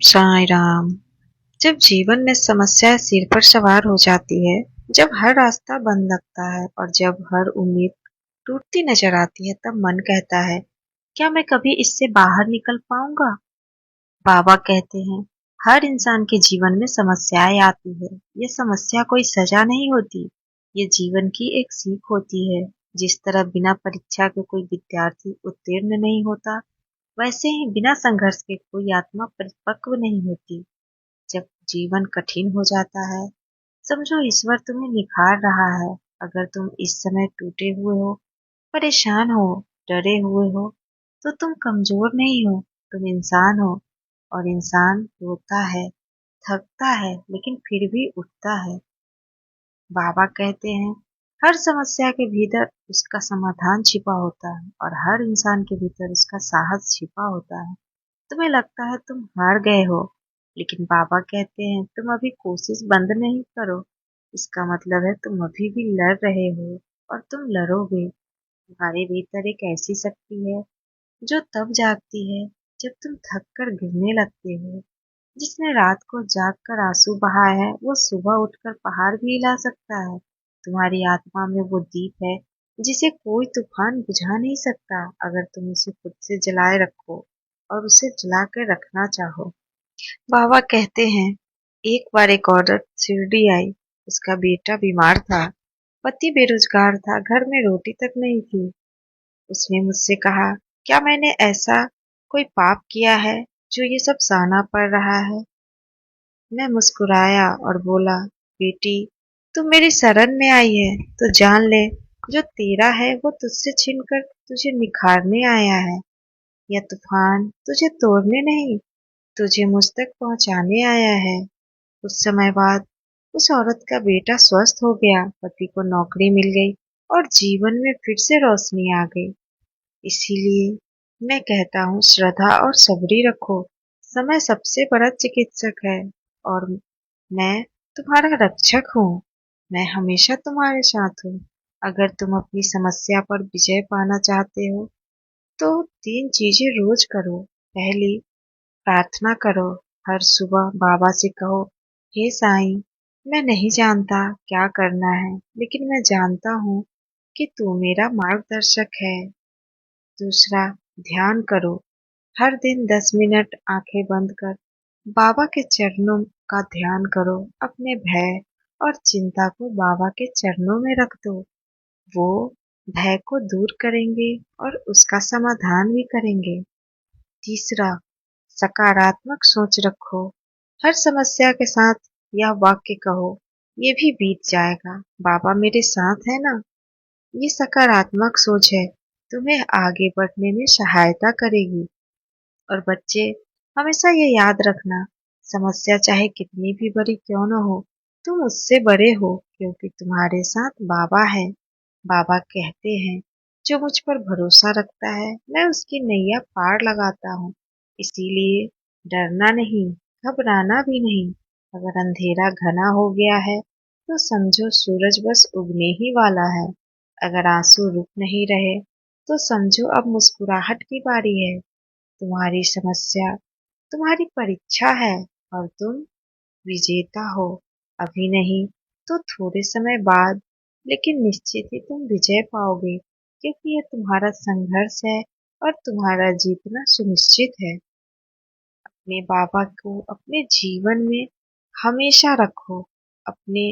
साईं राम। जब जीवन में समस्याएं सिर पर सवार हो जाती है, जब हर रास्ता बंद लगता है और जब हर उम्मीद टूटती नजर आती है, तब मन कहता है, क्या मैं कभी इससे बाहर निकल पाऊंगा? बाबा कहते हैं, हर इंसान के जीवन में समस्याएं आती है। ये समस्या कोई सजा नहीं होती, ये जीवन की एक सीख होती है। जिस तरह बिना परीक्षा के कोई विद्यार्थी उत्तीर्ण नहीं होता, वैसे ही बिना संघर्ष के कोई आत्मा परिपक्व नहीं होती। जब जीवन कठिन हो जाता है, समझो ईश्वर तुम्हें निखार रहा है। अगर तुम इस समय टूटे हुए हो, परेशान हो, डरे हुए हो, तो तुम कमजोर नहीं हो, तुम इंसान हो। और इंसान रोता है, थकता है, लेकिन फिर भी उठता है। बाबा कहते हैं, हर समस्या के भीतर उसका समाधान छिपा होता है और हर इंसान के भीतर उसका साहस छिपा होता है। तुम्हें लगता है तुम हार गए हो, लेकिन बाबा कहते हैं तुम अभी कोशिश बंद नहीं करो। इसका मतलब है तुम अभी भी लड़ रहे हो और तुम लड़ोगे। तुम्हारे भीतर एक ऐसी शक्ति है जो तब जागती है जब तुम थक कर गिरने लगते हो। जिसने रात को जाग कर आंसू बहाए है, वो सुबह उठकर पहाड़ भी हिला सकता है। तुम्हारी आत्मा में वो दीप है जिसे कोई तूफान बुझा नहीं सकता, अगर तुम उसे खुद से जलाए रखो और उसे जला कर रखना चाहो। बाबा कहते हैं, एक बार एक औरत शिरडी आई। उसका बेटा बीमार था, पति बेरोजगार था, घर में रोटी तक नहीं थी। उसने मुझसे कहा, क्या मैंने ऐसा कोई पाप किया है जो ये सब सहना पड़ रहा है? मैं मुस्कुराया और बोला, बेटी, तू मेरी शरण में आई है तो जान ले, जो तेरा है वो तुझसे छीनकर तुझे निखारने आया है। यह तूफान तुझे तोड़ने नहीं, तुझे मुझ तक पहुंचाने आया है। कुछ समय बाद उस औरत का बेटा स्वस्थ हो गया, पति को नौकरी मिल गई और जीवन में फिर से रोशनी आ गई। इसीलिए मैं कहता हूँ, श्रद्धा और सबरी रखो। समय सबसे बड़ा चिकित्सक है और मैं तुम्हारा रक्षक हूँ। मैं हमेशा तुम्हारे साथ हूँ। अगर तुम अपनी समस्या पर विजय पाना चाहते हो, तो 3 चीजें रोज करो। पहली, प्रार्थना करो। हर सुबह बाबा से कहो, हे साईं, मैं नहीं जानता क्या करना है, लेकिन मैं जानता हूँ कि तू मेरा मार्गदर्शक है। दूसरा, ध्यान करो। हर दिन 10 मिनट आंखें बंद कर बाबा के चरणों का ध्यान करो। अपने भय और चिंता को बाबा के चरणों में रख दो। वो भय को दूर करेंगे और उसका समाधान भी करेंगे। तीसरा, सकारात्मक सोच रखो। हर समस्या के साथ यह वाक्य कहो, ये भी बीत जाएगा, बाबा मेरे साथ है ना। ये सकारात्मक सोच है, तुम्हें आगे बढ़ने में सहायता करेगी। और बच्चे, हमेशा ये याद रखना, समस्या चाहे कितनी भी बड़ी क्यों न हो, तुम उससे बड़े हो क्योंकि तुम्हारे साथ बाबा है। बाबा कहते हैं, जो मुझ पर भरोसा रखता है, मैं उसकी नैया पार लगाता हूँ। इसीलिए डरना नहीं, घबराना भी नहीं। अगर अंधेरा घना हो गया है, तो समझो सूरज बस उगने ही वाला है। अगर आंसू रुक नहीं रहे, तो समझो अब मुस्कुराहट की बारी है। तुम्हारी समस्या तुम्हारी परीक्षा है और तुम विजेता हो। अभी नहीं तो थोड़े समय बाद, लेकिन निश्चित ही तुम विजय पाओगे, क्योंकि यह तुम्हारा संघर्ष है और तुम्हारा जीतना सुनिश्चित है। अपने बाबा को अपने जीवन में हमेशा रखो। अपने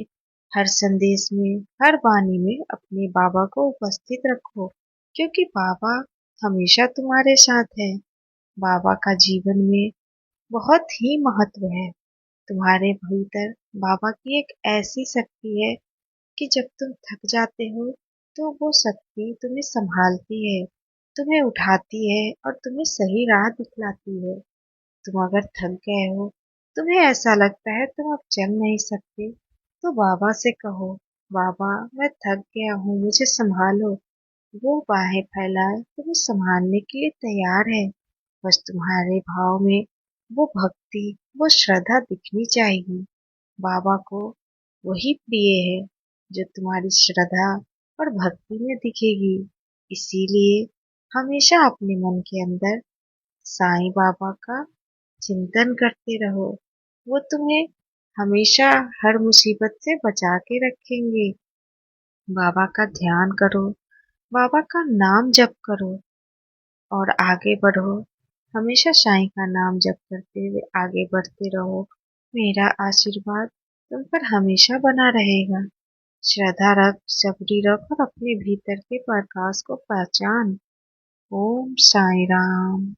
हर संदेश में, हर वाणी में अपने बाबा को उपस्थित रखो, क्योंकि बाबा हमेशा तुम्हारे साथ है। बाबा का जीवन में बहुत ही महत्व है। तुम्हारे भीतर बाबा की एक ऐसी शक्ति है कि जब तुम थक जाते हो, तो वो शक्ति तुम्हें संभालती है, तुम्हें उठाती है और तुम्हें सही राह दिखलाती है। तुम अगर थक गए हो, तुम्हें ऐसा लगता है तुम अब चल नहीं सकते, तो बाबा से कहो, बाबा मैं थक गया हूँ, मुझे संभालो। वो बाहें फैलाए तुम्हें संभालने के लिए तैयार है। बस तुम्हारे भाव में वो भक्ति, वो श्रद्धा दिखनी चाहिए। बाबा को वही प्रिय है जो तुम्हारी श्रद्धा और भक्ति में दिखेगी। इसीलिए हमेशा अपने मन के अंदर साईं बाबा का चिंतन करते रहो, वो तुम्हें हमेशा हर मुसीबत से बचा के रखेंगे। बाबा का ध्यान करो, बाबा का नाम जप करो और आगे बढ़ो। हमेशा साईं का नाम जप करते हुए आगे बढ़ते रहो। मेरा आशीर्वाद तुम पर हमेशा बना रहेगा। श्रद्धा रख, सबरी रख और अपने भीतर के प्रकाश को पहचान। ओम साईं राम।